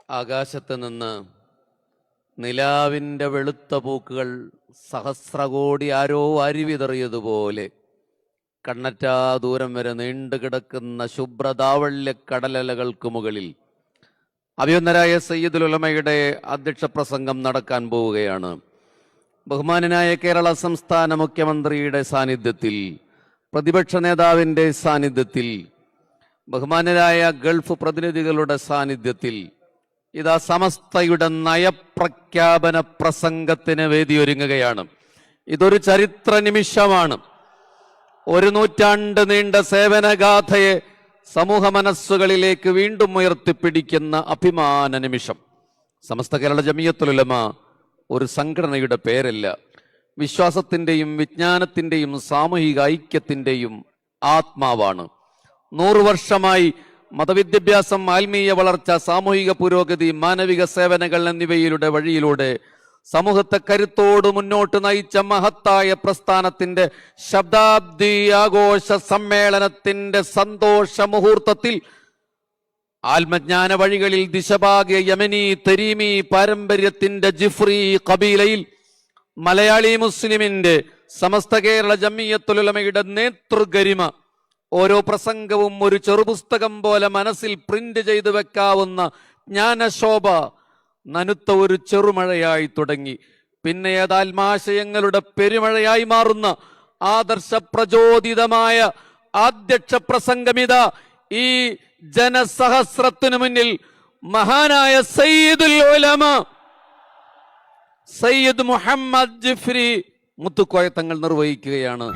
ആകാശത്ത് നിന്ന് നിലാവിൻ്റെ വെളുത്ത പൂക്കുകൾ സഹസ്രകോടി ആരോ അരുവിതറിയതുപോലെ കണ്ണറ്റാ ദൂരം വരെ നീണ്ടുകിടക്കുന്ന ശുഭ്രതാവള്യ കടലലകൾക്ക് മുകളിൽ അഭിവന്ദരായ സയ്യിദുൽ ഉലമയുടെ അധ്യക്ഷ പ്രസംഗം നടക്കാൻ പോവുകയാണ്. ബഹുമാനനായ കേരള സംസ്ഥാന മുഖ്യമന്ത്രിയുടെ സാന്നിധ്യത്തിൽ, പ്രതിപക്ഷ നേതാവിൻ്റെ സാന്നിധ്യത്തിൽ, ബഹുമാനരായ ഗൾഫ് പ്രതിനിധികളുടെ സാന്നിധ്യത്തിൽ ഇതാ സമസ്തയുടെ നയപ്രഖ്യാപന പ്രസംഗത്തിന് വേദിയൊരുങ്ങുകയാണ്. ഇതൊരു ചരിത്ര നിമിഷമാണ്. 1 നൂറ്റാണ്ട് നീണ്ട സേവനഗാഥയെ സമൂഹ മനസ്സുകളിലേക്ക് വീണ്ടും ഉയർത്തിപ്പിടിക്കുന്ന അഭിമാന നിമിഷം. സമസ്ത കേരള ജമിയത്തുൽ ഉലമ ഒരു സംഘടനയുടെ പേരല്ല, വിശ്വാസത്തിൻ്റെയും വിജ്ഞാനത്തിൻ്റെയും സാമൂഹിക ഐക്യത്തിൻ്റെയും ആത്മാവാണ്. 100 വർഷമായി മതവിദ്യാഭ്യാസം, ആത്മീയ വളർച്ച, സാമൂഹിക പുരോഗതി, മാനവിക സേവനങ്ങൾ എന്നിവയിലൂടെ വഴിയിലൂടെ സമൂഹത്തെ കരുത്തോട് മുന്നോട്ട് നയിച്ച മഹത്തായ പ്രസ്ഥാനത്തിന്റെ ശതാബ്ദി ആഘോഷ സമ്മേളനത്തിന്റെ സന്തോഷ മുഹൂർത്തത്തിൽ ആത്മജ്ഞാന വഴികളിൽ ദിശഭാഗ്യ യമനി തരീമി പാരമ്പര്യത്തിന്റെ ജിഫ്രി കബീലയിൽ മലയാളി മുസ്ലിമിന്റെ സമസ്ത കേരള ജമിയത്തുൽ ഉലമയുടെ നേതൃഗരിമ ഓരോ പ്രസംഗവും ഒരു ചെറുപുസ്തകം പോലെ മനസ്സിൽ പ്രിന്റ് ചെയ്തു വെക്കാവുന്ന ജ്ഞാനശോഭ നനുത്ത ഒരു ചെറുമഴയായി തുടങ്ങി. പിന്നെ ഏതാത്മാശയങ്ങളുടെ പെരുമഴയായി മാറുന്ന ആദർശ പ്രചോദിതമായ അധ്യക്ഷ പ്രസംഗമിത ഈ ജനസഹസ്രത്തിനു മുന്നിൽ മഹാനായ സയ്യിദുൽ ഉലമ സയ്യിദ് മുഹമ്മദ് ജിഫ്രി മുത്തുക്കോയ തങ്ങൾ നിർവഹിക്കുകയാണ്.